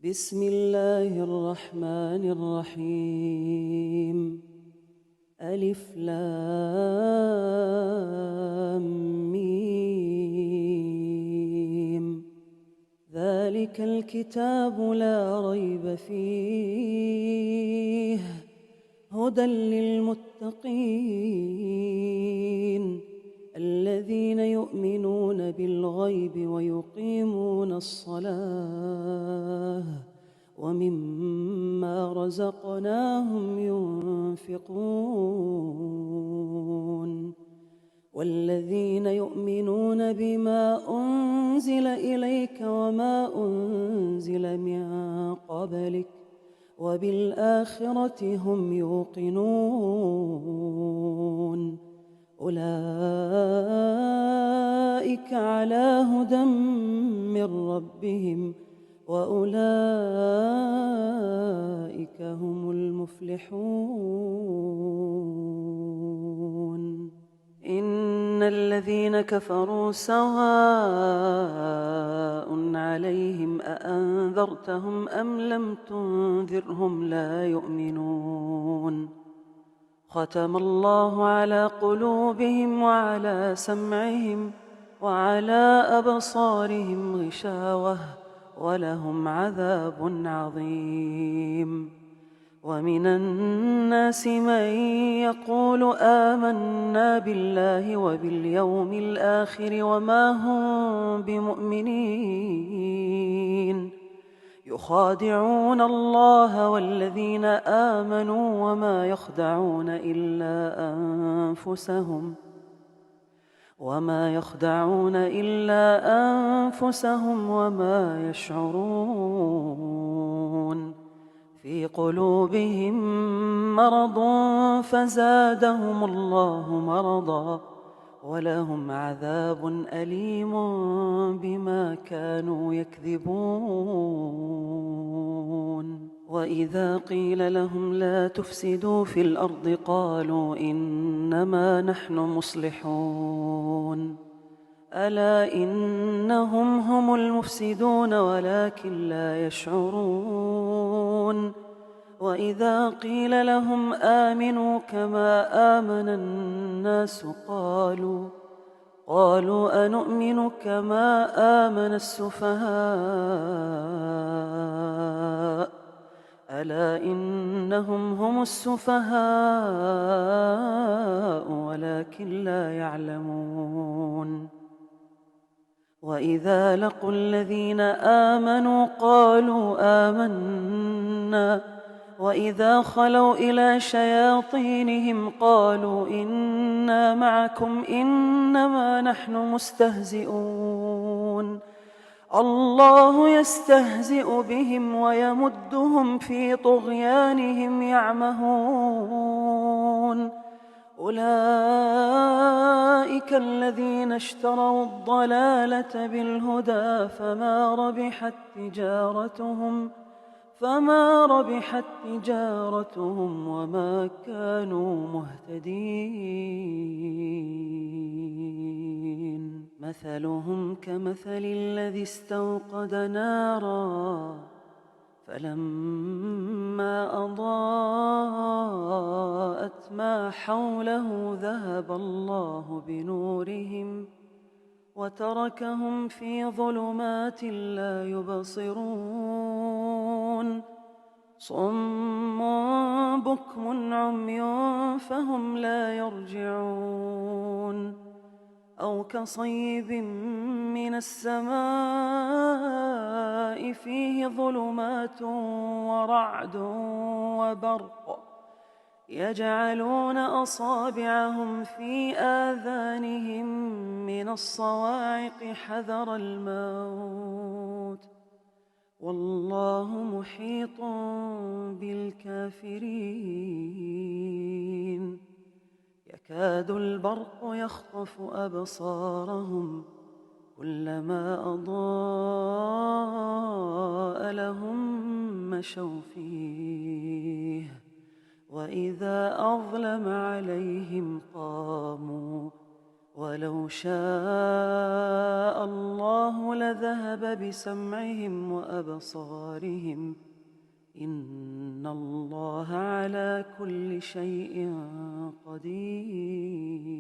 بسم الله الرحمن الرحيم. ألف لام ميم. ذلك الكتاب لا ريب فيه هدى للمتقين الذين يؤمنون بالغيب ويقيمون الصلاة ومما رزقناهم ينفقون والذين يؤمنون بما أنزل إليك وما أنزل من قبلك وبالآخرة هم يوقنون أولئك على هدى من ربهم وأولئك هم المفلحون. إن الذين كفروا سواء عليهم أأنذرتهم أم لم تنذرهم لا يؤمنون. ختم الله على قلوبهم وعلى سمعهم وعلى أبصارهم غشاوة ولهم عذاب عظيم. ومن الناس من يقول آمنا بالله وباليوم الآخر وما هم بمؤمنين يخادعون الله والذين آمنوا وما يخدعون إلا أنفسهم وما يشعرون. في قلوبهم مرض فزادهم الله مرضا ولهم عذاب أليم بما كانوا يكذبون. وإذا قيل لهم لا تفسدوا في الأرض قالوا إنما نحن مصلحون. ألا إنهم هم المفسدون ولكن لا يشعرون. وإذا قيل لهم آمنوا كما آمن الناس قالوا أنؤمن كما آمن السفهاء. ألا إنهم هم السفهاء ولكن لا يعلمون. وإذا لقوا الذين آمنوا قالوا آمنا وإذا خلوا إلى شياطينهم قالوا إنا معكم إنما نحن مستهزئون. الله يستهزئ بهم ويمدهم في طغيانهم يعمهون. أولئك الذين اشتروا الضلالة بالهدى فما ربحت تجارتهم وما كانوا مهتدين. مثلهم كمثل الذي استوقد نارا فلما أضاءت ما حوله ذهب الله بنورهم وتركهم في ظلمات لا يبصرون. صم بكم عمي فهم لا يرجعون. أو كصيب من السماء فيه ظلمات ورعد وبرق يجعلون أصابعهم في آذانهم من الصواعق حذر الموت والله محيط بالكافرين. يكاد البرق يخطف أبصارهم كلما أضاء لهم مشوا فيه وإذا أظلم عليهم قاموا ولو شاء الله لذهب بسمعهم وأبصارهم إن الله على كل شيء قدير